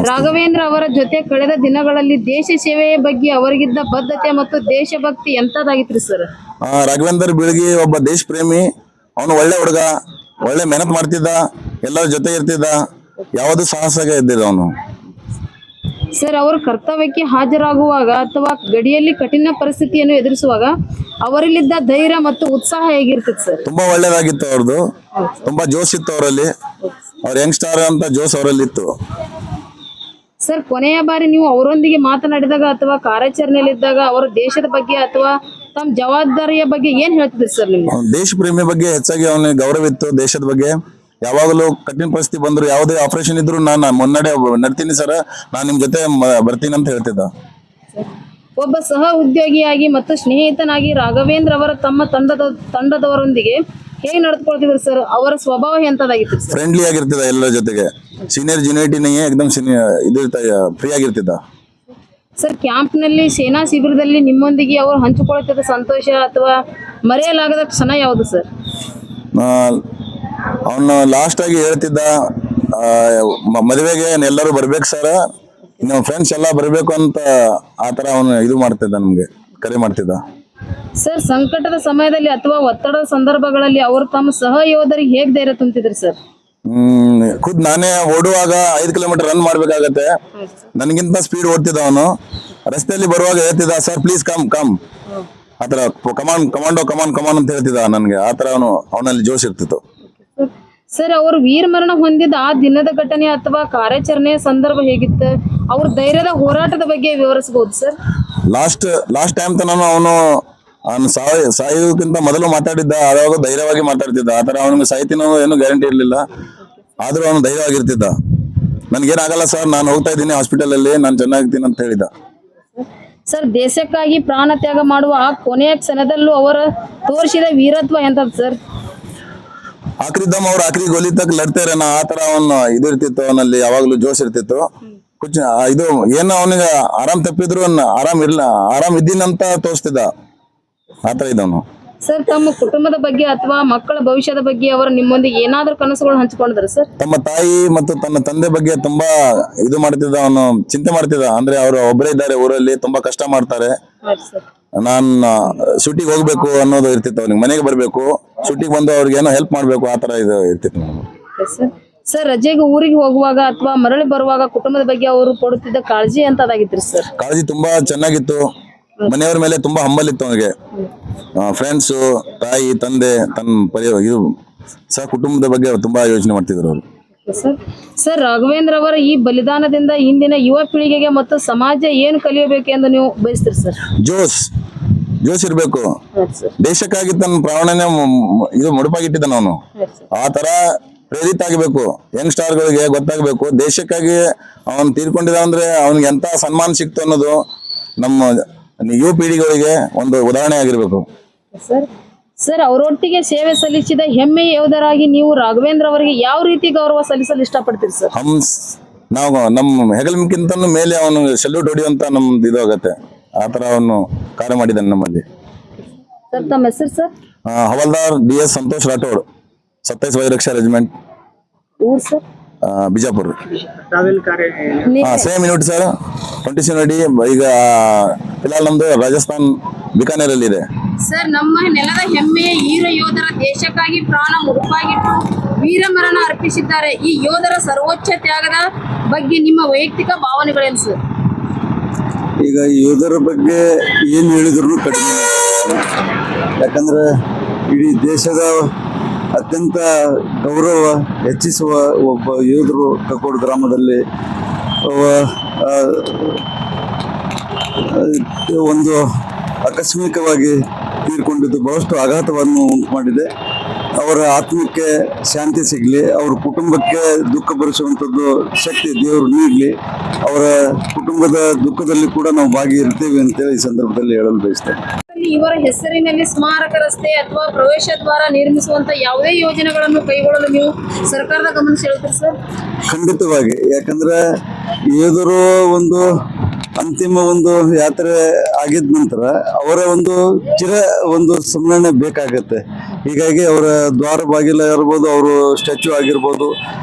ರಾಘವೇಂದ್ರ ಅವರ ಜೊತೆ ಕಳೆದ ದಿನಗಳಲ್ಲಿ ದೇಶ ಸೇವೆಯ ಬಗ್ಗೆ ಅವರಿಗಿದ್ದ ಬದ್ಧತೆ ಮತ್ತು ದೇಶಭಕ್ತಿ ಎಂತದಾಗಿತ್ರಿ ಸರ್? ರಾಘವೇಂದ್ರ ಬೀಳಗಿ ಒಬ್ಬ ದೇಶ ಪ್ರೇಮಿ. ಅವನು ಒಳ್ಳೆ ಹುಡುಗ, ಒಳ್ಳೆ ಮೆಹನತ್ ಮಾಡ್ತಿದ್ದ, ಎಲ್ಲರ ಜೊತೆ ಇರ್ತಿದ್ದ, ಯಾವುದು ಸಾಹಸಗೆ ಇದ್ದಿದ್ದ ಅವನು. ಸರ್, ಅವರು ಕರ್ತವ್ಯಕ್ಕೆ ಹಾಜರಾಗುವಾಗ ಅಥವಾ ಗಡಿಯಲ್ಲಿ ಕಠಿಣ ಪರಿಸ್ಥಿತಿಯನ್ನು ಎದುರಿಸುವಾಗ ಅವರಲ್ಲಿದ್ದ ಧೈರ್ಯ ಮತ್ತು ಉತ್ಸಾಹ ಹೇಗಿರ್ತದೆ ಸರ್? ತುಂಬಾ ಒಳ್ಳೇದಾಗಿತ್ತು ಅವ್ರದ್ದು. ತುಂಬಾ ಜೋಶ್ ಇತ್ತು ಅವರಲ್ಲಿ. ಅವ್ರ ಯಂಗ್ ಸ್ಟಾರ್ ಅಂತ ಜೋಶ್ ಅವರಲ್ಲಿ ಇತ್ತು. ಸರ್, ಕೊನೆಯ ಬಾರಿ ನೀವು ಅವರೊಂದಿಗೆ ಮಾತನಾಡಿದಾಗ ಅಥವಾ ಕಾರ್ಯಾಚರಣೆಯಲ್ಲಿದ್ದಾಗ ಅವರ ದೇಶದ ಬಗ್ಗೆ ಅಥವಾ ತಮ್ಮ ಜವಾಬ್ದಾರಿಯ ಬಗ್ಗೆ ಏನ್ ಹೇಳ್ತಿದ್ರಿ ಸರ್? ನಿಮ್ಗೆ ದೇಶ ಪ್ರೇಮಿ ಬಗ್ಗೆ ಹೆಚ್ಚಾಗಿ ಅವನಿಗೆ ಗೌರವ ಇತ್ತು. ದೇಶದ ಬಗ್ಗೆ ಯಾವಾಗಲೂ ಕಠಿಣ ಪರಿಸ್ಥಿತಿ ಬಂದ್ರು, ಯಾವುದೇ ಆಪರೇಷನ್ ಇದ್ರು ನಾನು ಮುನ್ನಡೆ ನಡ್ತೀನಿ ಸರ್, ನಾನು ನಿಮ್ ಜೊತೆ ಬರ್ತೀನಿ ಅಂತ ಹೇಳ್ತಿದ್ದ. ಒಬ್ಬ ಸಹ ಉದ್ಯೋಗಿಯಾಗಿ ಮತ್ತು ಸ್ನೇಹಿತನಾಗಿ ರಾಘವೇಂದ್ರ ಅವರ ತಮ್ಮ ತಂಡದವರೊಂದಿಗೆ ಹೇಗೆ ನಡೆದುಕೊಳ್ತಿದ್ರು ಸರ್? ಅವರ ಸ್ವಭಾವ ಎಂತದಾಗಿತ್ತು ಸರ್? ಫ್ರೆಂಡ್ಲಿ ಆಗಿರ್ತಿದ್ದ, ಎಲ್ಲರ ಜೊತೆಗೆ ಸೀನಿಯರ್ ಜೂನಿಯರ್ಟಿನೇ ಏಕದಮ್ ಇದು ಫ್ರೀ ಆಗಿರ್ತಿದ್ದ. ಸರ್, ಕ್ಯಾಂಪ್ನಲ್ಲಿ ಸೇನಾ ಶಿಬಿರದಲ್ಲಿ ನಿಮ್ಮೊಂದಿಗೆ ಅವರು ಹಂಚಿಕೊಳ್ಳುತ್ತಿದ್ದ ಸಂತೋಷ ಅಥವಾ ಮರೆಯಲಾಗದ ಕ್ಷಣ ಯಾವುದು ಸರ್? ಅವನು ಲಾಸ್ಟ್ ಆಗಿ ಹೇಳ್ತಿದ್ದ, ಮದುವೆಗೆ ಎಲ್ಲರೂ ಬರ್ಬೇಕು ಸರ್, ನಮ್ಮ ಫ್ರೆಂಡ್ಸ್ ಎಲ್ಲ ಬರ್ಬೇಕು ಅಂತ. ಆತರ ಅವನು ಇದು ಮಾಡ್ತಿದ್ದ, ನಮ್ಗೆ ಕರೆ ಮಾಡ್ತಿದ್ದ. ಸರ್, ಸಂಕಟದ ಸಮಯದಲ್ಲಿ ಅಥವಾ ಒತ್ತಡದ ಸಂದರ್ಭಗಳಲ್ಲಿ ಅವರು ತಮ್ಮ ಸಹ ಯೋಧರಿಗೆ ಹೇಗೆ ಧೈರ್ಯ ತುಂಬ್ತಿದ್ರು ಸರ್? ಖುದ್ ನಾನೇ ಓಡುವಾಗ 5 ಕಿಲೋಮೀಟರ್ ರನ್ ಮಾಡ್ಬೇಕಾಗತ್ತೆ, ನನಗಿಂತ ಸ್ಪೀಡ್ ಓಡ್ತಿದ್ದ ಅವನು. ರಸ್ತೆಯಲ್ಲಿ ಬರುವಾಗ ಹೇಳ್ತಿದ್ದ, ಸರ್ ಪ್ಲೀಸ್ ಕಮ್ ಕಮ್, ಆತರ ಕಮಾಂಡ್ ಅಂತ ಹೇಳ್ತಿದ್ದ ನನ್ಗೆ. ಆತರ ಅವನಲ್ಲಿ ಜೋಶ್ ಇರ್ತಿತ್ತು. ಸರ್, ಅವರು ವೀರಮರಣ ಹೊಂದಿದ ಆ ದಿನದ ಘಟನೆ ಅಥವಾ ಕಾರ್ಯಾಚರಣೆಯ ಸಂದರ್ಭ ಹೇಗಿತ್ತು? ಅವ್ರ ಧೈರ್ಯದ ಹೋರಾಟದ ಬಗ್ಗೆ ವಿವರಿಸಬಹುದು ಸರ್? ಲಾಸ್ಟ್ ಟೈಮ್ ತನಕ ಅವನು ಸಾಯೋದಕ್ಕಿಂತ ಮೊದಲು ಮಾತಾಡಿದ್ದ, ಆವಾಗ ಧೈರ್ಯವಾಗಿ ಮಾತಾಡ್ತಿದ್ದ. ಆತರ ಅವನಿಗೆ ಸಾಯ್ತೀನೋ ಏನು ಗ್ಯಾರಂಟಿ ಇರ್ಲಿಲ್ಲ, ಆದ್ರೂ ಅವನು ಧೈರ್ಯವಾಗಿರ್ತಿದ್ದ. ನನ್ಗೇನಾಗಲ್ಲ ಸರ್, ನಾನು ಹೋಗ್ತಾ ಇದ್ದೀನಿ ಹಾಸ್ಪಿಟಲ್ ಅಲ್ಲಿ, ನಾನು ಚೆನ್ನಾಗಿರ್ತೀನಿ ಅಂತ ಹೇಳಿದ. ಸರ್, ದೇಶಕ್ಕಾಗಿ ಪ್ರಾಣ ತ್ಯಾಗ ಮಾಡುವ ಆ ಕೊನೆಯ ಕ್ಷಣದಲ್ಲೂ ಅವರು ತೋರಿಸಿದ ವೀರತ್ವ ಎಂತದ್ದು ಸರ್? ಆಕ್ರಿದ್ದಮ್ಮ ಅವ್ರು ಆಕ್ರಿ ಗೋಲಿ ತಕ್ಕ ಲಡ್ತಾ ಇರೋಣ, ಆತರ ಅವನು ಇದು ಇರ್ತಿತ್ತು, ಅವನಲ್ಲಿ ಯಾವಾಗ್ಲೂ ಜೋಶ್ ಇರ್ತಿತ್ತು. ಇದು ಏನು ಅವನಿಗೆ ಆರಾಮ್ ತಪ್ಪಿದ್ರು ಆರಾಮ್ ಇದ್ದೀನಂತ ತೋರಿಸ್ತಿದ್ದ, ಆತರ ಇದ್ದವನು. ಸರ್, ತಮ್ಮ ಕುಟುಂಬದ ಬಗ್ಗೆ ಅಥವಾ ಮಕ್ಕಳ ಭವಿಷ್ಯದ ಬಗ್ಗೆ ಅವರು ನಿಮ್ಮೊಂದಿಗೆ ಏನಾದ್ರೂ ಕನಸುಗಳು ಹಂಚಿಕೊಂಡಿದ್ರು ಸರ್? ತಮ್ಮ ತಾಯಿ ಮತ್ತು ತನ್ನ ತಂದೆ ಬಗ್ಗೆ ತುಂಬಾ ಇದು ಮಾಡ್ತಿದ್ದ, ಅವನು ಚಿಂತೆ ಮಾಡ್ತಿದ್ದ. ಅಂದ್ರೆ ಅವರು ಒಬ್ಬರೇ ಇದ್ದಾರೆ ಊರಲ್ಲಿ, ತುಂಬಾ ಕಷ್ಟ ಮಾಡ್ತಾರೆ. ನಾನ್ ಶೂಟಿಗೆ ಹೋಗ್ಬೇಕು ಅನ್ನೋದು ಇರ್ತಿತ್ತು ಅವನಿಗೆ, ಮನೆಗೆ ಬರ್ಬೇಕು, ಶೂಟಿಗೆ ಬಂದು ಅವ್ರಿಗೆ ಏನೋ ಹೆಲ್ಪ್ ಮಾಡ್ಬೇಕು, ಆತರ ಇದು ಇರ್ತಿತ್ತು. ಸರ್, ರಜೆಗೆ ಊರಿಗೆ ಹೋಗುವಾಗ ಅಥವಾ ಮರಳಿ ಬರುವಾಗ ಕುಟುಂಬದ ಬಗ್ಗೆ ಅವರು ಕೊಡುತ್ತಿದ್ದ ಕಾಳಜಿ ಎಂತದಾಗಿತ್ರಿ ಸರ್? ಕಾಳಜಿ ತುಂಬಾ ಚೆನ್ನಾಗಿತ್ತು. ಮನೆಯವ್ರ ಮೇಲೆ ತುಂಬಾ ಹಂಬಲ್ ಇತ್ತು ಅವನಿಗೆ. ಫ್ರೆಂಡ್ಸ್, ತಾಯಿ, ತಂದೆ, ತನ್ನ ಇದು ಸಹ ಕುಟುಂಬದ ಬಗ್ಗೆ ತುಂಬಾ ಯೋಚನೆ ಮಾಡ್ತಿದ್ರು ಅವರು. ಸರ್, ರಾಘವೇಂದ್ರ ಅವರ ಈ ಬಲಿದಾನದಿಂದ ಇಂದಿನ ಯುವ ಪೀಳಿಗೆಗೆ ಮತ್ತು ಸಮಾಜ ಏನು ಕಲಿಯಬೇಕು ಎಂದು ನೀವು ಬಯಸ್ತೀರಿ ಸರ್? ಜೋಶ್ ಇರ್ಬೇಕು. ದೇಶಕ್ಕಾಗಿ ತನ್ನ ಪ್ರಾಣನೇ ಇದು ಮುಡುಪಾಗಿಟ್ಟಿದ್ದಾನ ಅವನು. ಆತರ ಪ್ರೇರಿತ ಆಗಬೇಕು, ಯಂಗ್ ಸ್ಟಾರ್ಗಳಿಗೆ ಗೊತ್ತಾಗಬೇಕು, ದೇಶಕ್ಕಾಗಿ ಅವನು ತೀರ್ಕೊಂಡಿದ್ದ ಅಂದ್ರೆ ಅವನಿಗೆ ಎಂತ ಸನ್ಮಾನ ಸಿಕ್ತು ಅನ್ನೋದು ನಮ್ಮ ಯುವ ಪೀಳಿಗೆಗಳಿಗೆ ಒಂದು ಉದಾಹರಣೆ ಆಗಿರ್ಬೇಕು. ಸರ್, ಅವರೊಟ್ಟಿಗೆ ಸೇವೆ ಸಲ್ಲಿಸಿದ ಹೆಮ್ಮೆಯ ಯೋಧರಾಗಿ ನೀವು ರಾಘವೇಂದ್ರ ಅವರಿಗೆ ಯಾವ ರೀತಿ ಗೌರವ ಸಲ್ಲಿಸಲು ಇಷ್ಟಪಡ್ತೀರಿ ಸರ್? ನಾವು ನಮ್ಮ ಹೆಗಲ್ಮಿಕ್ಕಿಂತ ಮೇಲೆ ಅವನು ಸಲ್ಯೂಟ್ ಹೊಡಿಯುವಂತ ನಮ್ದು ಇದು ಆಗತ್ತೆ. ಆತರ ಅವನು ಕಾರ್ಯ ಮಾಡಿದ್ದಾನೆ ನಮ್ಮಲ್ಲಿ. ಸರ್, ತಮ್ಮ ಹೆಸರು ಸರ್? ಹವಲ್ದಾರ್ DS ಸಂತೋಷ್ ರಾಠೋಡ್, 27 ವೈರಕ್ಷಾ ರೆಜಿಮೆಂಟ್, ಊರು sir? Bijapur. Same unit sir, 20 ನೋಡಿ. ಈಗ ಫಿಲಹಾಲ್ ನಮ್ದು ರಾಜಸ್ಥಾನ್ ಬಿಕಾನೇರ್ ಅಲ್ಲಿ ಇದೆ ಸರ್. ನಮ್ಮ ನೆಲದ ಹೆಮ್ಮೆಯ ವೀರ ಯೋಧರ ದೇಶಕ್ಕಾಗಿ ಪ್ರಾಣ ಮುಡುಪಾಗಿಟ್ಟು ವೀರಮರಣ ಅರ್ಪಿಸಿದ್ದಾರೆ. ಈ ಯೋಧರ ಸರ್ವೋಚ್ಚ ತ್ಯಾಗದ ಬಗ್ಗೆ ನಿಮ್ಮ ವೈಯಕ್ತಿಕ ಭಾವನೆಗಳೇನು ಸರ್? ಈಗ ಯೋಧರ ಬಗ್ಗೆ ಏನು ಹೇಳಿದ್ರು ಕಡಿಮೆ, ಯಾಕಂದ್ರೆ ಇಡೀ ದೇಶದ ಅತ್ಯಂತ ಗೌರವ ಹೆಚ್ಚಿಸುವ ಒಬ್ಬ ಯೋಧರು ಕಕ್ಕೋಡು ಗ್ರಾಮದಲ್ಲಿ ಒಂದು ಆಕಸ್ಮಿಕವಾಗಿ ತೀರ್ಕೊಂಡಿದ್ದು ಬಹಳಷ್ಟು ಆಘಾತವನ್ನು ಉಂಟು ಮಾಡಿದೆ. ಅವರ ಆತ್ಮಕ್ಕೆ ಶಾಂತಿ ಸಿಗಲಿ, ಅವರ ಕುಟುಂಬಕ್ಕೆ ದುಃಖ ಭರಿಸುವಂಥದ್ದು ಶಕ್ತಿ ದೇವರು ನೀಡಲಿ. ಅವರ ಕುಟುಂಬದ ದುಃಖದಲ್ಲಿ ಕೂಡ ನಾವು ಭಾಗಿಯಿರ್ತೇವೆ ಅಂತೇಳಿ ಈ ಸಂದರ್ಭದಲ್ಲಿ ಹೇಳಲು ಬಯಸ್ತೇನೆ. ಇವರ ಹೆಸರಿನಲ್ಲಿ ಸ್ಮಾರಕ ರಸ್ತೆ ಅಥವಾ ಪ್ರವೇಶ ದ್ವಾರ ನಿರ್ಮಿಸುವಂತ ಯಾವುದೇ ಯೋಜನೆಗಳನ್ನು ಕೈಗೊಳ್ಳಲು ನೀವು ಸರ್ಕಾರದ ಗಮನ ಸೆಳೆಯುತ್ತೀರಿ ಸರ್? ಖಂಡಿತವಾಗಿ, ಯಾಕಂದ್ರೆ ಯೋಧರು ಒಂದು ಅಂತಿಮ ಒಂದು ಯಾತ್ರೆ ಆಗಿದ ನಂತರ ಅವರ ಒಂದು ಸ್ಮರಣೆ ಬೇಕಾಗತ್ತೆ. ಹೀಗಾಗಿ ಅವರ ದ್ವಾರ ಬಾಗಿಲ ಇರ್ಬೋದು, ಅವರು ಸ್ಟ್ಯಾಚ್ಯೂ ಆಗಿರ್ಬೋದು,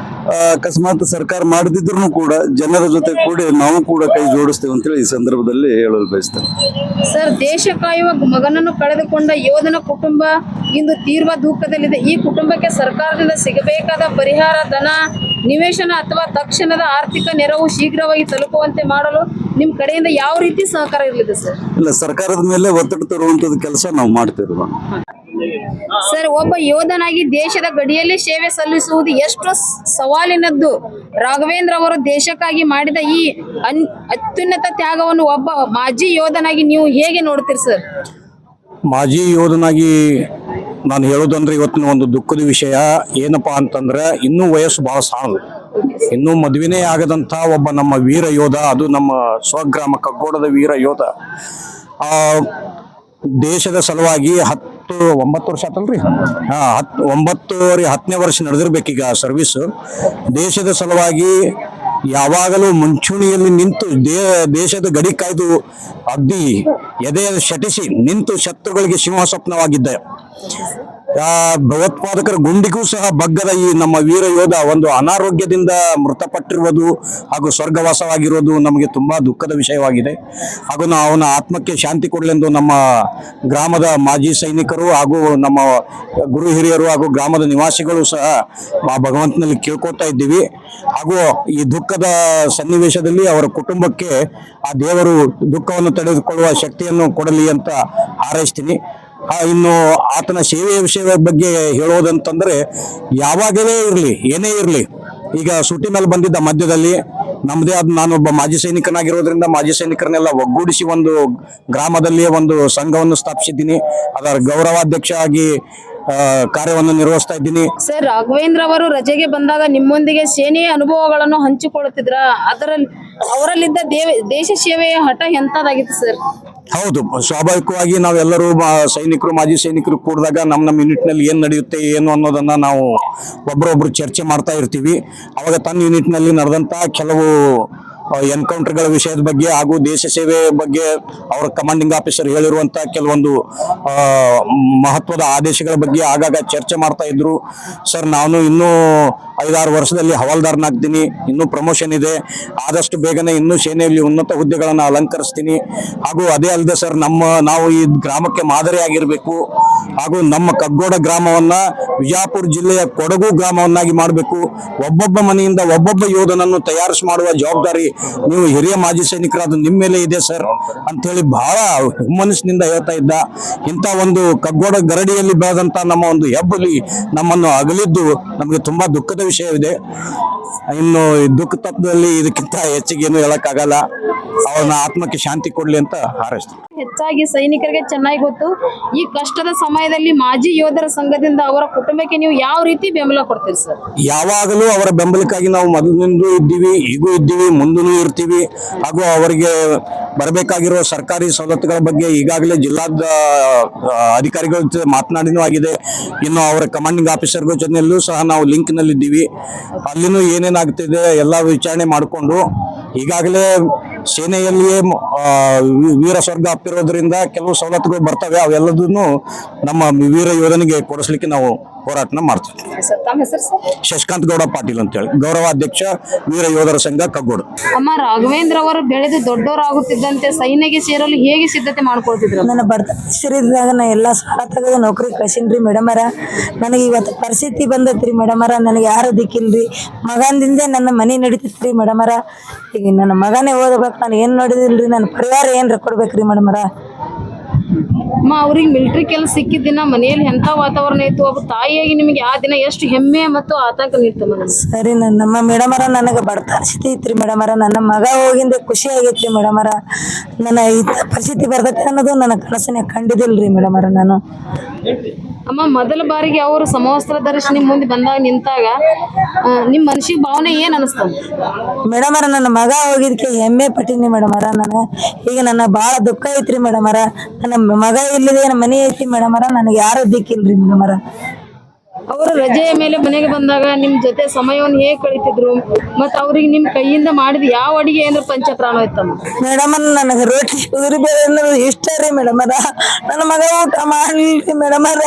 ಅಕಸ್ಮಾತ್ ಸರ್ಕಾರ ಮಾಡದಿದ್ರು ಕೂಡ ಜನರ ಜೊತೆ ಕೂಡಿ ನಾವು ಕೂಡ ಕೈ ಜೋಡಿಸ್ತೇವೆ ಅಂತೇಳಿ ಈ ಸಂದರ್ಭದಲ್ಲಿ ಹೇಳಲು ಬಯಸ್ತೇನೆ. ಸರ್, ದೇಶ ಕಾಯುವ ಮಗನನ್ನು ಕಳೆದುಕೊಂಡ ಯೋಧನ ಕುಟುಂಬ ಇಂದು ತೀವ್ರ ದುಃಖದಲ್ಲಿದೆ. ಈ ಕುಟುಂಬಕ್ಕೆ ಸರ್ಕಾರದಿಂದ ಸಿಗಬೇಕಾದ ಪರಿಹಾರ ಧನ, ನಿವೇಶನ ಅಥವಾ ತಕ್ಷಣದ ಆರ್ಥಿಕ ನೆರವು ಶೀಘ್ರವಾಗಿ ತಲುಪುವಂತೆ ಮಾಡಲು ನಿಮ್ಮ ಕಡೆಯಿಂದ ಯಾವ ರೀತಿ ಸಹಕಾರ ಇರಲಿದೆ ಸರ್? ಇಲ್ಲ, ಸರ್ಕಾರದ ಮೇಲೆ ಒತ್ತಡ ತರುವಂತದ್ದು ಕೆಲಸ ನಾವು ಮಾಡ್ತಿರುವ. ಸರ್, ಒಬ್ಬ ಯೋಧನಾಗಿ ದೇಶದ ಗಡಿಯಲ್ಲಿ ಸೇವೆ ಸಲ್ಲಿಸುವುದು ಎಷ್ಟು ಸವಾಲಿನದ್ದು. ರಾಘವೇಂದ್ರ ಅವರು ದೇಶಕ್ಕಾಗಿ ಮಾಡಿದ ಈ ಅತ್ಯುನ್ನತ ತ್ಯಾಗವನ್ನು ಒಬ್ಬ ಮಾಜಿ ಯೋಧನಾಗಿ ನೀವು ಹೇಗೆ ನೋಡ್ತೀರಿ ಸರ್? ಮಾಜಿ ಯೋಧನಾಗಿ ನಾನು ಹೇಳೋದಂದ್ರೆ ಇವತ್ತಿನ ಒಂದು ದುಃಖದ ವಿಷಯ ಏನಪ್ಪಾ ಅಂತಂದ್ರೆ, ಇನ್ನೂ ವಯಸ್ಸು ಬಹಳ ಸಣ್ಣದು, ಇನ್ನೂ ಮದುವೆನೇ ಆಗದಂತ ಒಬ್ಬ ನಮ್ಮ ವೀರ ಯೋಧ, ಅದು ನಮ್ಮ ಸ್ವಗ್ರಾಮ ಕಗ್ಗೋಡದ ವೀರ ಯೋಧ, ದೇಶದ ಸಲುವಾಗಿ 9 ವರ್ಷ ಆತಲ್ರಿ, 10ನೇ ವರ್ಷ ನಡೆದಿರ್ಬೇಕೀಗ ಸರ್ವಿಸ್. ದೇಶದ ಸಲುವಾಗಿ ಯಾವಾಗಲೂ ಮುಂಚೂಣಿಯಲ್ಲಿ ನಿಂತು ದೇಶದ ಗಡಿ ಕಾಯ್ದು ಅಗ್ದಿ ಎದೆ ಶಟಿಸಿ ನಿಂತು ಶತ್ರುಗಳಿಗೆ ಸಿಂಹ ಸ್ವಪ್ನವಾಗಿದ್ದ ಭಯೋತ್ಪಾದಕರ ಗುಂಡಿಗೂ ಸಹ ಬಗ್ಗದ ಈ ನಮ್ಮ ವೀರ ಯೋಧ ಒಂದು ಅನಾರೋಗ್ಯದಿಂದ ಮೃತಪಟ್ಟಿರುವುದು ಹಾಗೂ ಸ್ವರ್ಗವಾಸವಾಗಿರುವುದು ನಮಗೆ ತುಂಬಾ ದುಃಖದ ವಿಷಯವಾಗಿದೆ. ಹಾಗೂ ಅವನ ಆತ್ಮಕ್ಕೆ ಶಾಂತಿ ಕೊಡಲೆಂದು ನಮ್ಮ ಗ್ರಾಮದ ಮಾಜಿ ಸೈನಿಕರು ಹಾಗೂ ನಮ್ಮ ಗುರು ಹಿರಿಯರು ಹಾಗೂ ಗ್ರಾಮದ ನಿವಾಸಿಗಳು ಸಹ ಆ ಭಗವಂತನಲ್ಲಿ ಕೇಳ್ಕೊತಾ ಇದ್ದೀವಿ. ಹಾಗೂ ಈ ದುಃಖದ ಸನ್ನಿವೇಶದಲ್ಲಿ ಅವರ ಕುಟುಂಬಕ್ಕೆ ಆ ದೇವರು ದುಃಖವನ್ನು ತಡೆದುಕೊಳ್ಳುವ ಶಕ್ತಿಯನ್ನು ಕೊಡಲಿ ಅಂತ ಹಾರೈಸ್ತೀನಿ. ಇನ್ನು ಆತನ ಸೇವೆಯ ವಿಷಯದ ಬಗ್ಗೆ ಹೇಳೋದಂತಂದ್ರೆ, ಯಾವಾಗಲೇ ಇರಲಿ ಏನೇ ಇರಲಿ, ಈಗ ಸುಟ್ಟಿ ಮೇಲೆ ಬಂದಿದ್ದ ಮಧ್ಯದಲ್ಲಿ ನಮ್ಮದೇ ಆದ, ನಾನೊಬ್ಬ ಮಾಜಿ ಸೈನಿಕನಾಗಿರೋದ್ರಿಂದ ಮಾಜಿ ಸೈನಿಕರನ್ನೆಲ್ಲ ಒಗ್ಗೂಡಿಸಿ ಒಂದು ಗ್ರಾಮದಲ್ಲಿ ಒಂದು ಸಂಘವನ್ನು ಸ್ಥಾಪಿಸಿದ್ದೀನಿ. ಅದರ ಗೌರವಾಧ್ಯಕ್ಷ ಆಗಿ ಕಾರ್ಯವನ್ನು ನಿರ್ವಹಿಸ್ತಾ ಇದ್ದೀನಿ. ಸರ್, ರಾಘವೇಂದ್ರ ಅವರು ರಜೆಗೆ ಬಂದಾಗ ನಿಮ್ಮೊಂದಿಗೆ ಸೇನೆಯ ಅನುಭವಗಳನ್ನು ಹಂಚಿಕೊಳ್ಳುತ್ತಿದ್ರ, ಅವರಲ್ಲಿದ್ದ ದೇಶ ಸೇವೆಯ ಹಠ ಎಂತದಾಗಿತ್ತು ಸರ್? ಹೌದು, ಸ್ವಾಭಾವಿಕವಾಗಿ ನಾವೆಲ್ಲರೂ ಸೈನಿಕರು ಮಾಜಿ ಸೈನಿಕರು ಕೂಡಿದಾಗ ನಮ್ಮ ಯೂನಿಟ್ ನಲ್ಲಿ ಏನ್ ನಡೆಯುತ್ತೆ ಏನು ಅನ್ನೋದನ್ನ ನಾವು ಒಬ್ಬರೊಬ್ರು ಚರ್ಚೆ ಮಾಡ್ತಾ ಇರ್ತೀವಿ. ಅವಾಗ ತನ್ನ ಯೂನಿಟ್ ನಲ್ಲಿ ನಡೆದಂತ ಕೆಲವು ಎನ್ಕೌಂಟರ್ಗಳ ವಿಷಯದ ಬಗ್ಗೆ ಹಾಗೂ ದೇಶ ಸೇವೆ ಬಗ್ಗೆ ಅವರ ಕಮಾಂಡಿಂಗ್ ಆಫೀಸರ್ ಹೇಳಿರುವಂತ ಕೆಲವೊಂದು ಮಹತ್ವದ ಆದೇಶಗಳ ಬಗ್ಗೆ ಆಗಾಗ ಚರ್ಚೆ ಮಾಡ್ತಾ ಇದ್ರು. ಸರ್, ನಾನು ಇನ್ನೂ 5-6 ವರ್ಷದಲ್ಲಿ ಹವಾಲ್ದಾರ್ನಾಗ್ತೀನಿ, ಇನ್ನೂ ಪ್ರಮೋಷನ್ ಇದೆ, ಆದಷ್ಟು ಬೇಗನೆ ಇನ್ನೂ ಸೇನೆಯಲ್ಲಿ ಉನ್ನತ ಹುದ್ದೆಗಳನ್ನು ಅಲಂಕರಿಸ್ತೀನಿ. ಹಾಗೂ ಅದೇ ಅಲ್ಲದೆ ಸರ್, ನಾವು ಈ ಗ್ರಾಮಕ್ಕೆ ಮಾದರಿಯಾಗಿರ್ಬೇಕು ಹಾಗೂ ನಮ್ಮ ಕಗ್ಗೋಡ ಗ್ರಾಮವನ್ನ ವಿಜಯಪುರ ಜಿಲ್ಲೆಯ ಕೊಡಗು ಗ್ರಾಮವನ್ನಾಗಿ ಮಾಡಬೇಕು. ಒಬ್ಬೊಬ್ಬ ಮನೆಯಿಂದ ಒಬ್ಬೊಬ್ಬ ಯೋಧನನ್ನು ತಯಾರಿಸಿ ಮಾಡುವ ಜವಾಬ್ದಾರಿ ನೀವು ಹಿರಿಯ ಮಾಜಿ ಸೈನಿಕರಾದ ನಿಮ್ಮ ಮೇಲೆ ಇದೆ ಸರ್ ಅಂತ ಹೇಳಿ ಬಹಳ ಹುಮ್ಮನಸ್ಸಿನಿಂದ ಹೇಳ್ತಾ ಇದ್ದ. ಇಂಥ ಒಂದು ಕಗ್ಗೋಡ ಗರಡಿಯಲ್ಲಿ ಬೆಳೆದಂತ ನಮ್ಮ ಒಂದು ಹೆಬ್ಬುಲಿ ನಮ್ಮನ್ನು ಅಗಲಿದ್ದು ನಮಗೆ ತುಂಬಾ ದುಃಖದ ವಿಷಯವಿದೆ. ಇನ್ನು ದುಃಖ ತತ್ವದಲ್ಲಿ ಇದಕ್ಕಿಂತ ಹೆಚ್ಚಿಗೆ ಏನು ಹೇಳಕ್ಕಾಗಲ್ಲ. ಅವನ ಆತ್ಮಕ್ಕೆ ಶಾಂತಿ ಕೊಡ್ಲಿ ಅಂತ ಹಾರೈಸ್ತೀನಿ. ಹೆಚ್ಚಾಗಿ ಸೈನಿಕರಿಗೆ ಚೆನ್ನಾಗಿ ಗೊತ್ತು, ಈ ಕಷ್ಟದ ಸಮಯದಲ್ಲಿ ಮಾಜಿ ಯೋಧರ ಸಂಘದಿಂದ ಅವರ ಕುಟುಂಬಕ್ಕೆ ನೀವು ಯಾವ ರೀತಿ ಬೆಂಬಲ ಕೊಡ್ತೀರಿ ಸರ್? ಯಾವಾಗಲೂ ಅವರ ಬೆಂಬಲಕ್ಕಾಗಿ ನಾವು ಮೊದಲಿನಿಂದ ಇದ್ದೀವಿ, ಈಗೂ ಇದ್ದೀವಿ, ಮುಂದೂ ಇರ್ತೀವಿ. ಹಾಗೂ ಅವರಿಗೆ ಬರಬೇಕಾಗಿರುವ ಸರ್ಕಾರಿ ಸವಲತ್ತುಗಳ ಬಗ್ಗೆ ಈಗಾಗಲೇ ಜಿಲ್ಲಾದ ಅಧಿಕಾರಿಗಳ ಜೊತೆ ಮಾತನಾಡಿನೂ ಆಗಿದೆ. ಇನ್ನು ಅವರ ಕಮಾಂಡಿಂಗ್ ಆಫೀಸರ್ಗಳ ಜೊತೆಯಲ್ಲೂ ಸಹ ನಾವು ಲಿಂಕ್ ನಲ್ಲಿದ್ದೀವಿ. ಅಲ್ಲಿನೂ ಏನೇನಾಗ್ತಿದೆ ಎಲ್ಲ ವಿಚಾರಣೆ ಮಾಡಿಕೊಂಡು ಈಗಾಗಲೇ ಸೇನೆಯಲ್ಲಿಯೇ ವೀರ ಸ್ವರ್ಗ ಅಪ್ಪಿರೋದ್ರಿಂದ ಕೆಲವು ಸವಲತ್ತುಗಳು ಬರ್ತವೆ. ಅವೆಲ್ಲದನ್ನು ನಮ್ಮ ವೀರ ಯೋಧನಿಗೆ ಕೊಡಿಸ್ಲಿಕ್ಕೆ ನಾವು ಹೋರಾಟನ ಮಾಡ್ತೀವಿ. ಶಶಿಕಾಂತ್ ಗೌಡ ಪಾಟೀಲ್ ಅಂತೇಳಿ, ಗೌರವಾಧ್ಯಕ್ಷ ವೀರ ಯೋಧರ ಸಂಘ ಕಗ್ಗೋಡು. ಅಮ್ಮ, ರಾಘವೇಂದ್ರ ಅವರು ಬೆಳೆದು ದೊಡ್ಡವರಾಗುತ್ತಿದ್ದಂತೆ ಸೈನ್ಯಕ್ಕೆ ಸೇರಲು ಹೇಗೆ ಸಿದ್ಧತೆ ಮಾಡ್ಕೊಳ್ತಿದ್ರು? ನನ್ನ ಬರ್ತದಾಗ ನಾ ಎಲ್ಲ ಸಾಲ ತೆಗೆದು ನೌಕರಿ ಕಳ್ಸೀನ್ರಿ ಮೇಡಮರ. ನನಗೆ ಇವತ್ತು ಪರಿಸ್ಥಿತಿ ಬಂದೈತ್ರಿ ಮೇಡಮರ. ನನಗೆ ಯಾರು ದಿಕ್ಕಿಲ್ರಿ. ಮಗನಿಂದ ನನ್ನ ಮನೆ ನಡೀತಿತ್ರಿ ಮೇಡಮರ. ಈಗ ನನ್ನ ಮಗನೇ ಓದಬೇಕು, ನಾನು ಏನು ನೋಡಿದಿಲ್ರಿ, ನನ್ನ ಪರಿವಾರ ಏನ್ರ ಕೊಡ್ಬೇಕ್ರಿ ಮೇಡಮರ. ಅಮ್ಮ, ಅವ್ರಿಗೆ ಮಿಲಿಟರಿ ಕೆಲಸ ಸಿಕ್ಕಿದ ದಿನ ಮನೆಯಲ್ಲಿ ಎಂಥ ವಾತಾವರಣ ಇತ್ತು? ಒಬ್ಬ ತಾಯಿಯಾಗಿ ನಿಮಗೆ ಆ ದಿನ ಎಷ್ಟು ಹೆಮ್ಮೆ ಮತ್ತು ಆತಂಕ ನೀಡ್ತಮ್ಮ? ಸರಿ, ನಮ್ಮ ಮೇಡಮರ ನನಗೆ ಬಡ ಪರಿಸ್ಥಿತಿ ಇತ್ರಿ ಮೇಡಮರ. ನನ್ನ ಮಗ ಹೋಗಿಂದ ಖುಷಿ ಆಗೈತ್ರಿ ಮೇಡಮರ. ನನ್ನ ಈ ಪರಿಸ್ಥಿತಿ ಬರ್ತೈತೆ ಅನ್ನೋದು ನನ್ನ ಕನಸನ್ನೇ ಕಂಡಿದ್ದಿಲ್ರಿ ಮೇಡಮರ ನಾನು. ಅಮ್ಮ, ಮೊದಲ ಬಾರಿಗೆ ಅವರು ಸಮವಸ್ತ್ರ ಧರಿಸಿ ನಿಮ್ಮ ಮುಂದೆ ಬಂದಾಗ ನಿಂತಾಗ ನಿಮ್ಮ ಮನಸ್ಸಿಗೆ ಭಾವನೆ ಏನು ಅನಿಸ್ತದೆ? ಮೇಡಮರ, ನನ್ನ ಮಗ ಹೋಗಿದ್ದಕ್ಕೆ ಹೆಮ್ಮೆ ಪಟ್ಟಿನಿ ಮೇಡಮರ. ನಾನು ಈಗ ನನ್ನ ಭಾಳ ದುಃಖ ಐತ್ರಿ ಮೇಡಮರ. ನನ್ನ ಮಗ ಇಲ್ಲಿದೆ, ನನ್ನ ಮನೆ ಐತಿ ಮೇಡಮರ. ನನಗೆ ಯಾರು ದಿಕ್ಕಿಲ್ರಿ ಮೇಡಮರ. ಅವರು ರಜೆಯ ಮೇಲೆ ಮನೆಗೆ ಬಂದಾಗ ನಿಮ್ಮ ಜೊತೆ ಸಮಯವನ್ನು ಹೇಗೆ ಕಳೀತಿದ್ರು ಮತ್ತು ಅವ್ರಿಗೆ ನಿಮ್ಮ ಕೈಯಿಂದ ಮಾಡಿದ ಯಾವ ಅಡಿಗೆ ಅಂದ್ರೆ ಪಂಚಪ್ರಾಣ ಇತ್ತಮ್ಮ? ಮೇಡಮರ, ನನಗೆ ರೊಟ್ಟಿ ಉದುರಿ ಬೇಳೆ ಅನ್ನೋದು ಇಷ್ಟ ರೀ ಮೇಡಮರ. ನನ್ನ ಮಗ ಊಟ ಮಾಡಲಿಲ್ರಿ ಮೇಡಮರ.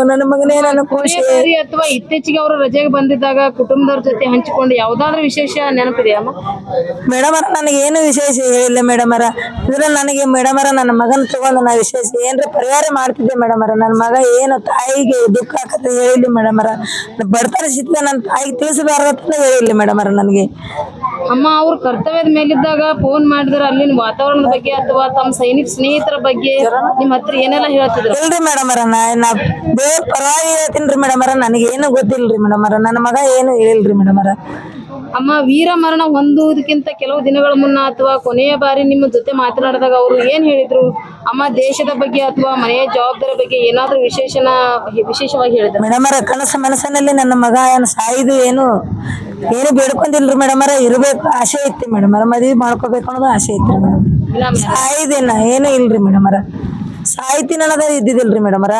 ನನ್ನ ಮಗನೇ ನನ್ನ ಖುಷಿ. ಬಾರಿ ಅಥವಾ ಇತ್ತೀಚೆಗೆ ಅವರು ರಜೆಗೆ ಬಂದಿದ್ದಾಗ ಕುಟುಂಬದವ್ರ ಜೊತೆ ಹಂಚಿಕೊಂಡು ಯಾವ್ದಾದ್ರು ವಿಶೇಷ ನೆನಪಿದೆಯಮ್ಮ? ಮೇಡಮ್ ಅವ್ರ ನನಗೆ ಏನು ವಿಶೇಷ ಹೇಳಿಲ್ಲ ಮೇಡಮ್ ಅವ್ರ. ಇದ್ರ ನನಗೆ ಮೇಡಮ್ ಅವ್ರ ನನ್ನ ಮಗನ್ ತಗೊಂಡು ನಾ ವಿಶೇಷ ಏನ್ರ ಪರಿಹಾರ ಮಾಡ್ತಿದ್ದೆ ಮೇಡಮ್ ಅವ್ರ. ನನ್ನ ಮಗ ಏನು ತಾಯಿಗೆ ದುಃಖ ಆಕತ್ತೆ ಹೇಳಿಲ್ಲ ಮೇಡಮ್ ಅವ್ರ. ಬಡತನ ಸ್ಥಿತಿ ನನ್ನ ತಾಯಿಗೆ ತಿಳಿಸಬಾರ್ದಂತ ಹೇಳಿಲ್ಲ ಮೇಡಮ್ ಅವ್ರ ನನಗೆ. ಅಮ್ಮ ಅವ್ರ ಕರ್ತವ್ಯದ ಮೇಲಿದ್ದಾಗ ಫೋನ್ ಮಾಡಿದ್ರೆ ಅಲ್ಲಿನ ವಾತಾವರಣದ ಬಗ್ಗೆ ಅಥವಾ ತಮ್ಮ ಸೈನಿಕ ಸ್ನೇಹಿತರ ಬಗ್ಗೆ ನಿಮ್ಮ ಹತ್ರ ಏನೆಲ್ಲ ಹೇಳ್ತಿದ್ರು? ಇಲ್ರಿ ಮೇಡಮ್ ಅವ್ರ, ನಾ ದೇವ್ರ ಪರವಾಗಿ ಹೇಳ್ತೀನಿ ಮೇಡಮ್ ಅವ್ರ. ನನಗೆ ಏನು ಗೊತ್ತಿಲ್ರಿ ಮೇಡಮ್ ಅವ್ರ. ನನ್ನ ಮಗ ಏನು ಹೇಳಿಲ್ರಿ ಮೇಡಮ್ ಅವ್ರ. ಅಮ್ಮ ವೀರ ಮರಣ ಹೊಂದುವುದಕ್ಕಿಂತ ಕೆಲವು ದಿನಗಳ ಮುನ್ನ ಅಥವಾ ಕೊನೆಯ ಬಾರಿ ನಿಮ್ಮ ಜೊತೆ ಮಾತನಾಡಿದಾಗ ಅವರು ಏನ್ ಹೇಳಿದ್ರು? ಅಮ್ಮ ದೇಶದ ಬಗ್ಗೆ ಅಥವಾ ಮನೆಯ ಜವಾಬ್ದಾರಿ ಬಗ್ಗೆ ಏನಾದ್ರೂ ವಿಶೇಷವಾಗಿ ಹೇಳಿದ್ರು? ಮೇಡಮ್ ಅವ್ರ ಕನಸ ಮನಸ್ಸಿನಲ್ಲಿ ನನ್ನ ಮಗ ಏನು ಸಾಯಿದು ಏನು ಬೇಡ್ಕೊಂಡಿಲ್ರಿ ಮೇಡಮ್ ಅವ್ರ. ಇರ್ಬೇಕು ಆಸೆ ಐತಿ ಮೇಡಮ್ ಅವ್ರ. ಮದ್ವಿ ಮಾಡ್ಕೋಬೇಕು ಅನ್ನೋದು ಆಸೆ ಐತ್ರಿ ಮೇಡಮ್. ಸಾಯಿದೇನ ಏನು ಇಲ್ರಿ ಮೇಡಮ್ ಅವ್ರ. ಸಾಯ್ತೀನಿ ಅನ್ನೋದ ಇದ್ದಿದಿಲ್ರಿ ಮೇಡಮ್ ಅವ್ರ.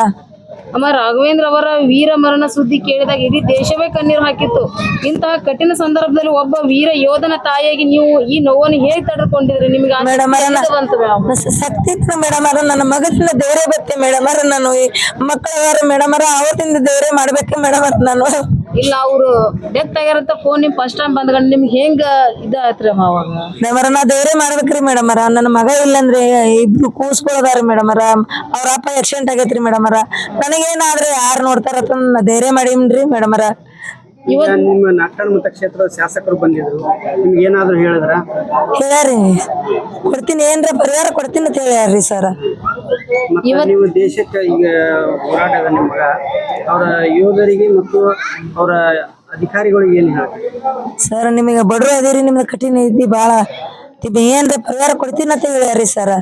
ಅಮ್ಮ ರಾಘವೇಂದ್ರ ಅವರ ವೀರ ಮರಣ ಸುದ್ದಿ ಕೇಳಿದಾಗ ಇಡೀ ದೇಶವೇ ಕಣ್ಣೀರು ಹಾಕಿತ್ತು. ಇಂತಹ ಕಠಿಣ ಸಂದರ್ಭದಲ್ಲಿ ಒಬ್ಬ ವೀರ ಯೋಧನ ತಾಯಿಯಾಗಿ ನೀವು ಈ ನೋವನ್ನು ಹೇಗೆ ತಡೆದುಕೊಂಡಿದ್ರಿ? ನಿಮ್ಗೆ ಶಕ್ತಿ ಇತ್ತು ಮೇಡಮ್ ಅವ್ರ. ನನ್ನ ಮಗದಿಂದ ದೇವರೇ ಬತ್ತೆ ಮೇಡಮ್ ಅವ್ರ. ನಾನು ಮಕ್ಕಳ ಮೇಡಮ್ ಅವ್ರ ಅವತ್ತಿಂದ ದೇವರೇ ಮಾಡ್ಬೇಕು ಮೇಡಮ್ ಅವ್ರ. ನಾನು ಇಲ್ಲ ಅವ್ರು ಡೆತ್ ಆಗಿರತ್ತ ಫೋನ್ ನಿಮ್ ಫಸ್ಟ್ ಟೈಮ್ ಬಂದ್ಕೊಂಡು ನಿಮ್ಗೆ ಹೆಂಗ ಇದಾತ್ರಿ ಅವಾಗ? ಮೇಡಮ್ ಅವ್ರ ನಾ ದೇವರೇ ಮಾಡ್ಬೇಕ್ರಿ ಮೇಡಮ್ ಅವ್ರ. ನನ್ನ ಮಗ ಇಲ್ಲಂದ್ರೆ ಇಬ್ರು ಕೂಸ್ಕೊಳ್ಳೋದಾರ ಮೇಡಮ್ ಅವ್ರ. ಅವ್ರ ಅಪ್ಪ ಆಕ್ಸಿಡೆಂಟ್ ಆಗೈತ್ರಿ ಮೇಡಮ್ ಅವ್ರ. ನನಗೇನಾದ್ರೆ ಯಾರು ನೋಡ್ತಾರ ನಾ ಧೈರ್ಯ ಮಾಡೀನ್ರಿ ಮೇಡಮ್ ಅವ್ರ. ನಿಮ್ಮ ನಾಗಠಾಣ ಮತಕ್ಷೇತ್ರದ ಶಾಸಕರು ಬಂದಿದ್ರು, ನಿಮ್ಗೆ ಏನಾದ್ರು ಹೇಳಿದ್ರ? ಹೇಳ್ಯಾರಿ ಕೊಡ್ತೀನಿ, ಏನ್ರ ಪರಿಹಾರ ಕೊಡ್ತೀನಿ ಅಂತ ಹೇಳ್ಯಾರ್ರಿ ಸರ್. ನೀವು ದೇಶಕ್ಕೆ ಈಗ ಹೋರಾಟದ ನಿಮ್ಗ ಅವರ ಯೋಧರಿಗೆ ಮತ್ತು ಅವರ ಅಧಿಕಾರಿಗಳಿಗೆ ಏನ್ ಹೇಳ್ತೀರಿ ಸರ್? ನಿಮಗೆ ಬಡ್ರು ಅದೇರಿ, ನಿಮ್ದು ಕಠಿಣ ಐತಿ ಬಾಳ. ಏನ್ರ ಪರಿಹಾರ ಕೊಡ್ತೀನಿ ಅಂತ ಹೇಳ್ಯಾರಿ ಸರ್.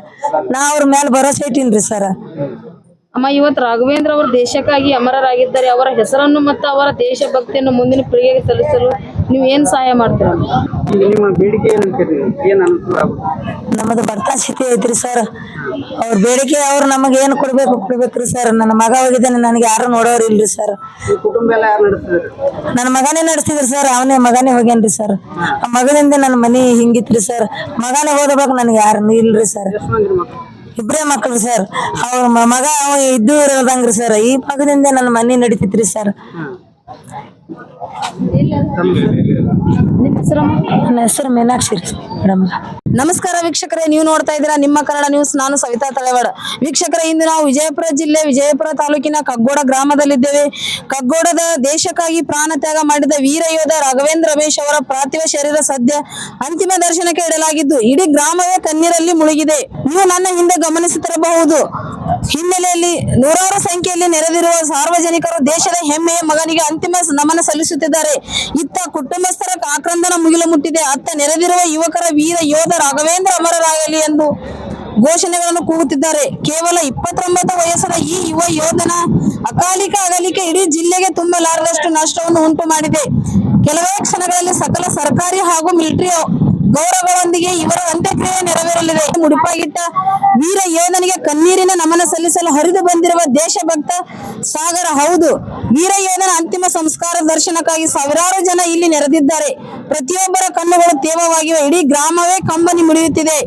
ನಾ ಅವ್ರ ಮೇಲೆ ಭರೋಸೆ ಇಟ್ಟೀನ್ರಿ ಸರ್. ಅಮ್ಮ ಇವತ್ತು ರಾಘವೇಂದ್ರ ಅವರು ದೇಶಕ್ಕಾಗಿ ಅಮರರಾಗಿದ್ದಾರೆ. ಅವರ ಹೆಸರನ್ನು ಮತ್ತು ಅವರ ದೇಶಭಕ್ತಿಯನ್ನು ಮುಂದಿನ ಪೀಳಿಗೆಗೆ ಸಲ್ಲಿಸಲು ನೀವು ಏನ್ ಸಹಾಯ ಮಾಡ್ತೀರ? ನಿಮ್ಮ ಬೇಡಿಕೆ ಏನ್ ಅನುಕೂಲ ಆಗುತ್ತೆ? ನಮ್ಮದು ಬಡತನ ಸ್ಥಿತಿ ಐತ್ರಿ ಸರ್. ಅವ್ರ ಬೇಡಿಕೆ ಅವ್ರು ನಮಗೆ ಏನು ಕೊಡ್ಬೇಕ್ರಿ ಸರ್. ನನ್ನ ಮಗ ಹೋಗಿದ್ದಾನೆ, ನನಗೆ ಯಾರು ನೋಡೋರು ಇಲ್ರಿ ಸರ್. ಕುಟುಂಬ ಎಲ್ಲ ಯಾರು ನಡೆಸ್ತಿದ್ರು? ನನ್ನ ಮಗನೇ ನಡೆಸ್ತಿದ್ರಿ ಸರ್. ಅವನೇ ಮಗನೇ ಹೋಗ್ಯಾನ್ರಿ ಸರ್. ಆ ಮಗನಿಂದ ನನ್ನ ಮನಿ ಹಿಂಗಿತ್ರಿ ಸರ್. ಮಗನೇ ಹೋದಬೇಕು, ನನಗೆ ಯಾರು ಇಲ್ರಿ ಸರ್. ಇಬ್ರೇ ಮಕ್ಕಳು ಸರ್. ಅವ್ರ ಮಗ ಅವ ಇದ್ದು ಇರೋದಂಗ್ರಿ ಸರ್. ಈ ಮಗದಿಂದ ನನ್ನ ಮನೆ ನಡೀತಿತ್ರಿ ಸರ್. ನನ್ನ ಹೆಸರು ಮೀನಾಕ್ಷಿ ಮೇಡಮ್. ನಮಸ್ಕಾರ ವೀಕ್ಷಕರೇ, ನೀವು ನೋಡ್ತಾ ಇದ್ದೀರಾ ನಿಮ್ಮ ಕನ್ನಡ ನ್ಯೂಸ್. ನಾನು ಸವಿತಾ ತಳವಾಡ. ವೀಕ್ಷಕರೇ, ಇಂದು ನಾವು ವಿಜಯಪುರ ಜಿಲ್ಲೆ ವಿಜಯಪುರ ತಾಲೂಕಿನ ಕಗ್ಗೋಡ ಗ್ರಾಮದಲ್ಲಿದ್ದೇವೆ. ಕಗ್ಗೋಡದ ದೇಶಕ್ಕಾಗಿ ಪ್ರಾಣ ತ್ಯಾಗ ಮಾಡಿದ ವೀರ ಯೋಧ ರಾಘವೇಂದ್ರ ರಮೇಶ್ ಅವರ ಪಾರ್ಥಿವ ಶರೀರ ಸದ್ಯ ಅಂತಿಮ ದರ್ಶನಕ್ಕೆ ಇಡಲಾಗಿದ್ದು ಇಡೀ ಗ್ರಾಮವೇ ಕಣ್ಣೀರಲ್ಲಿ ಮುಳುಗಿದೆ. ನೀವು ನನ್ನ ಹಿಂದೆ ಗಮನಿಸುತ್ತಿರಬಹುದು. ಹಿನ್ನೆಲೆಯಲ್ಲಿ ನೂರಾರು ಸಂಖ್ಯೆಯಲ್ಲಿ ನೆರೆದಿರುವ ಸಾರ್ವಜನಿಕರು ದೇಶದ ಹೆಮ್ಮೆಯ ಮಗನಿಗೆ ಅಂತಿಮ ನಮನ ಸಲ್ಲಿಸುತ್ತಿದ್ದಾರೆ. ಇತ್ತ ಕುಟುಂಬಸ್ಥರ ಆಕ್ರಂದನ ಮುಗಿಲು ಮುಟ್ಟಿದೆ. ಅತ್ತ ನೆರೆದಿರುವ ಯುವಕರ ವೀರ ಯೋಧ ರಾಘವೇಂದ್ರ ಅಮರರಾಗಲಿ ಎಂದು ಘೋಷಣೆಗಳನ್ನು ಕೂಗುತ್ತಿದ್ದಾರೆ. ಕೇವಲ 29 ವಯಸ್ಸದ ಈ ಯುವ ಯೋಧನ ಅಕಾಲಿಕ ಅಗಲಿಕೆ ಇಡೀ ಜಿಲ್ಲೆಗೆ ತುಂಬಲಾರದಷ್ಟು ನಷ್ಟವನ್ನು ಉಂಟು ಮಾಡಿದೆ. ಕೆಲವೇ ಕ್ಷಣಗಳಲ್ಲಿ ಸಕಲ ಸರ್ಕಾರಿ ಹಾಗೂ ಮಿಲಿಟರಿ ಗೌರವಗಳೊಂದಿಗೆ ಇವರ ಅಂತ್ಯಕ್ರಿಯೆ ನೆರವೇರಲಿದೆ. ಮುಡಿಪಾಗಿಟ್ಟ ವೀರ ಯೋಧನಿಗೆ ಕಣ್ಣೀರಿನ ನಮನ ಸಲ್ಲಿಸಲು ಹರಿದು ಬಂದಿರುವ ದೇಶಭಕ್ತ ಸಾಗರ. ಹೌದು, ವೀರ ಯೋಧನ ಅಂತಿಮ ಸಂಸ್ಕಾರ ದರ್ಶನಕ್ಕಾಗಿ ಸಾವಿರಾರು ಜನ ಇಲ್ಲಿ ನೆರೆದಿದ್ದಾರೆ. ಪ್ರತಿಯೊಬ್ಬರ ಕಣ್ಣುಗಳು ತೇವವಾಗಿವೆ. ಇಡೀ ಗ್ರಾಮವೇ ಕಂಬನಿ ಮಿಡಿಯುತ್ತಿದೆ.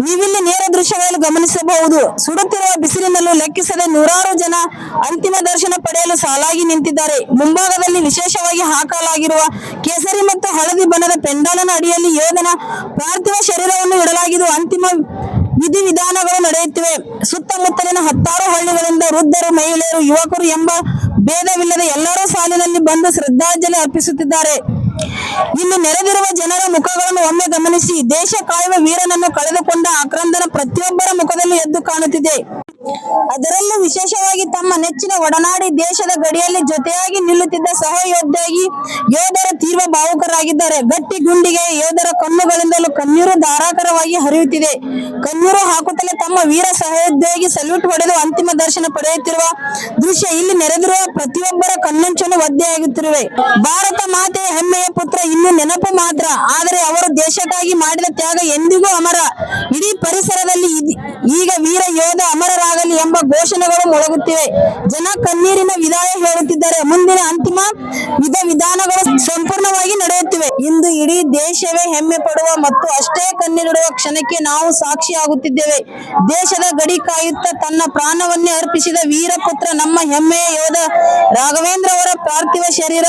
ನೀವಿಲ್ಲಿ ನೇರ ದೃಶ್ಯಗಳಲ್ಲಿ ಗಮನಿಸಬಹುದು. ಸುಡುತ್ತಿರುವ ಬಿಸಿಲಿನಲ್ಲೂ ಲೆಕ್ಕಿಸದೆ ನೂರಾರು ಜನ ಅಂತಿಮ ದರ್ಶನ ಪಡೆಯಲು ಸಾಲಾಗಿ ನಿಂತಿದ್ದಾರೆ. ಮುಂಭಾಗದಲ್ಲಿ ವಿಶೇಷವಾಗಿ ಹಾಕಲಾಗಿರುವ ಕೇಸರಿ ಮತ್ತು ಹಳದಿ ಬಣ್ಣದ ಪೆಂಡಾಲನ ಅಡಿಯಲ್ಲಿ ಯೋಧನ ಪಾರ್ಥಿವ ಶರೀರವನ್ನು ಇಡಲಾಗಿದ್ದು ಅಂತಿಮ ವಿಧಿವಿಧಾನಗಳು ನಡೆಯುತ್ತಿವೆ. ಸುತ್ತಮುತ್ತಲಿನ 10 ಹಳ್ಳಿಗಳಿಂದ ವೃದ್ಧರು, ಮಹಿಳೆಯರು, ಯುವಕರು ಎಂಬ ಭೇದವಿಲ್ಲದೆ ಎಲ್ಲರೂ ಸಾಲಿನಲ್ಲಿ ಬಂದು ಶ್ರದ್ಧಾಂಜಲಿ ಅರ್ಪಿಸುತ್ತಿದ್ದಾರೆ. ಇಲ್ಲಿ ನೆರೆದಿರುವ ಜನರ ಮುಖಗಳನ್ನು ಒಮ್ಮೆ ಗಮನಿಸಿ. ದೇಶ ಕಾಯುವ ವೀರನನ್ನು ಕಳೆದುಕೊಂಡ ಆಕ್ರಂದನ ಪ್ರತಿಯೊಬ್ಬರ ಮುಖದಲ್ಲೂ ಎದ್ದು ಕಾಣುತ್ತಿದೆ. ಅದರಲ್ಲೂ ವಿಶೇಷವಾಗಿ ತಮ್ಮ ನೆಚ್ಚಿನ ಒಡನಾಡಿ ದೇಶದ ಗಡಿಯಲ್ಲಿ ಜೊತೆಯಾಗಿ ನಿಲ್ಲುತ್ತಿದ್ದ ಸಹಯೋದ್ಯೋಗಿ ಯೋಧರು ತೀವ್ರ ಭಾವುಕರಾಗಿದ್ದಾರೆ. ಗಟ್ಟಿ ಗುಂಡಿಗೆ ಯೋಧರ ಕಣ್ಣುಗಳಿಂದಲೂ ಕಣ್ಣೀರು ಧಾರಾಕಾರವಾಗಿ ಹರಿಯುತ್ತಿದೆ. ಕಣ್ಣೀರು ಹಾಕುತ್ತಲೇ ತಮ್ಮ ವೀರ ಸಹೋದ್ಯೋಗಿ ಸಲ್ಯೂಟ್ ಹೊಡೆದು ಅಂತಿಮ ದರ್ಶನ ಪಡೆಯುತ್ತಿರುವ ದೃಶ್ಯ ಇಲ್ಲಿ ನೆರೆದಿರುವ ಪ್ರತಿಯೊಬ್ಬರ ಕಣ್ಣಂಚನ್ನು ಒದ್ದೆಯಾಗುತ್ತಿರುವೆ. ಭಾರತ ಮಾತೆಯ ಹೆಮ್ಮೆಯ ಪುತ್ರ ಇನ್ನು ನೆನಪು ಮಾತ್ರ, ಆದರೆ ಅವರು ದೇಶಕ್ಕಾಗಿ ಮಾಡಿದ ತ್ಯಾಗ ಎಂದಿಗೂ ಅಮರ. ಇಡೀ ಪರಿಸರದಲ್ಲಿ ಈಗ ವೀರ ಯೋಧ ಅಮರರಾಗಲಿ ಎಂಬ ಘೋಷಣೆಗಳು ಮೊಳಗುತ್ತಿವೆ. ಜನ ಕಣ್ಣೀರಿನ ವಿದಾಯ ಹೇಳುತ್ತಿದ್ದಾರೆ. ಮುಂದಿನ ಅಂತಿಮ ವಿಧಾನಗಳು ಸಂಪೂರ್ಣವಾಗಿ ನಡೆಯುತ್ತಿವೆ. ಇಂದು ಇಡೀ ದೇಶವೇ ಹೆಮ್ಮೆ ಪಡುವ ಮತ್ತು ಅಷ್ಟೇ ಕಣ್ಣೀರಿಡುವ ಕ್ಷಣಕ್ಕೆ ನಾವು ಸಾಕ್ಷಿಯಾಗುತ್ತಿದ್ದೇವೆ. ದೇಶದ ಗಡಿ ಕಾಯುತ್ತಾ ತನ್ನ ಪ್ರಾಣವನ್ನೇ ಅರ್ಪಿಸಿದ ವೀರಪುತ್ರ ನಮ್ಮ ಹೆಮ್ಮೆಯ ಯೋಧ ರಾಘವೇಂದ್ರ ಅವರ ಪಾರ್ಥಿವ ಶರೀರ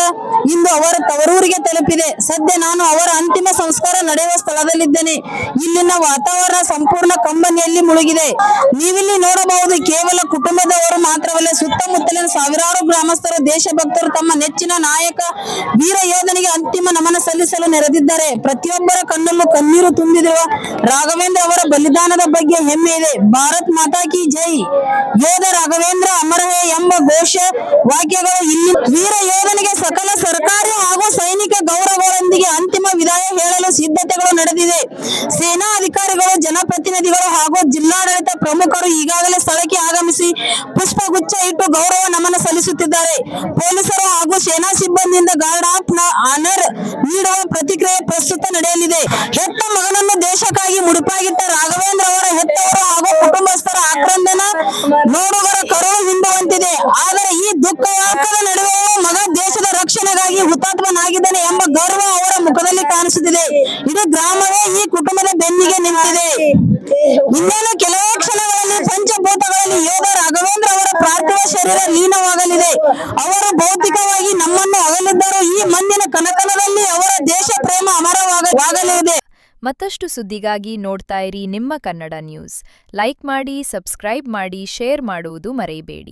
ಇಂದು ಅವರ ತವರೂರಿಗೆ ತಲುಪಿದೆ. ಸದ್ಯ ನಾನು ಅವರ ಅಂತಿಮ ಸಂಸ್ಕಾರ ನಡೆಯುವ ಸ್ಥಳದಲ್ಲಿದ್ದೇನೆ. ಇಲ್ಲಿನ ವಾತಾವರಣ ಸಂಪೂರ್ಣ ಕಂಬನಿಯಲ್ಲಿ ಮುಳುಗಿದೆ. ನೀವಿಲ್ಲಿ ನೋಡಬಹುದು, ಕೇವಲ ಕುಟುಂಬದವರು ಮಾತ್ರವಲ್ಲ, ಸುತ್ತಮುತ್ತಲಿನ ಸಾವಿರಾರು ಗ್ರಾಮಸ್ಥರು, ದೇಶಭಕ್ತರು ತಮ್ಮ ನೆಚ್ಚಿನ ನಾಯಕ ವೀರ ಯೋಧನಿಗೆ ಅಂತಿಮ ನಮನ ಸಲ್ಲಿಸಲು ನೆರೆದಿದ್ದಾರೆ. ಪ್ರತಿಯೊಬ್ಬರ ಕಣ್ಣಲ್ಲೂ ಕಣ್ಣೀರು ತುಂಬಿದಿರುವ ರಾಘವೇಂದ್ರ ಅವರ ಬಲಿದಾನದ ಬಗ್ಗೆ ಹೆಮ್ಮೆ ಇದೆ. ಭಾರತ್ ಮಾತಾ ಕಿ ಜೈ. ಯೋಧ ರಾಘವೇಂದ್ರ ಅಮರ ಹೇ ಎಂಬ ಘೋಷ ವಾಕ್ಯಗಳು ಇಲ್ಲಿ ವೀರ ಯೋಧನಿಗೆ ಸಕಲ ಸರ್ಕಾರಿ ಹಾಗೂ ಸೈನಿಕ ಗೌರವಗಳೊಂದಿಗೆ ಅಂತಿಮ ವಿದಾಯ ಹೇಳಲು ಸಿದ್ಧತೆಗಳು ನಡೆದಿದೆ. ಸೇನಾ ಅಧಿಕಾರಿಗಳು, ಜನಪ್ರತಿನಿಧಿಗಳು ಹಾಗೂ ಜಿಲ್ಲಾಡಳಿತ ಪ್ರಮುಖರು ಈಗಾಗಲೇ ಸ್ಥಳಕ್ಕೆ ಆಗಮಿಸಿ ಪುಷ್ಪಗುಚ್ಛ ಇಟ್ಟು ಗೌರವ ನಮನ ಸಲ್ಲಿಸುತ್ತಿದ್ದಾರೆ. ಪೊಲೀಸರು ಹಾಗೂ ಸೇನಾ ಸಿಬ್ಬಂದಿಯಿಂದ ಗಾರ್ಡ್ ಆಫ್ ಆನರ್ ನೀಡುವ ಪ್ರತಿಕ್ರಿಯೆ ಪ್ರಸ್ತುತ ನಡೆಯಲಿದೆ. ಹೆತ್ತ ಮಗನನ್ನು ದೇಶಕ್ಕಾಗಿ ಮುಡಿಪಾಗಿಟ್ಟ ರಾಘವೇಂದ್ರ ಅವರ ಹೆತ್ತವರು ಹಾಗೂ ಕುಟುಂಬಸ್ಥರ ಆಕ್ರಂದನ ನೋಡುಗರ ಕರುಳು ಹಿಂಡುವಂತಿದೆ. ಆದರೆ ಈ ದುಃಖದ ನಡುವೆಯೂ ಮಗ ದೇಶದ ರಕ್ಷಣೆಗಾಗಿ ಹುತಾತ್ಮನಾಗಿದ್ದಾನೆ ಎಂಬ ಗೌರವ ಅವರ ಮುಖದಲ್ಲಿ ಕಾಣಿಸುತ್ತಿದೆ. ಇಡೀ ಗ್ರಾಮವೇ ಈ ಕುಟುಂಬದ ಬೆನ್ನಿಗೆ ನಿಂತಿದೆ. ಇನ್ನೇನು ಕೆಲವೇ ಕ್ಷಣಗಳಲ್ಲಿ ಪಂಚಭೂತಗಳಲ್ಲಿ ಯೋಧ ರಾಘವೇಂದ್ರ ಅವರ ಪಾರ್ಥಿವ ಶರೀರ ಲೀನವಾಗಲಿದೆ. ಅವರು ಭೌತಿಕವಾಗಿ ನಮ್ಮನ್ನು ಅಗಲಿದ್ದರೂ ಈ ಮಣ್ಣಿನ ಕನಕನದಲ್ಲಿ ಅವರ ದೇಶ ಪ್ರೇಮ ಅಮರವಾಗಲಿದೆ. ಮತ್ತಷ್ಟು ಸುದ್ದಿಗಾಗಿ ನೋಡ್ತಾ ಇರಿ ನಿಮ್ಮ ಕನ್ನಡ ನ್ಯೂಸ್. ಲೈಕ್ ಮಾಡಿ, ಸಬ್ಸ್ಕ್ರೈಬ್ ಮಾಡಿ, ಶೇರ್ ಮಾಡುವುದು ಮರೆಯಬೇಡಿ.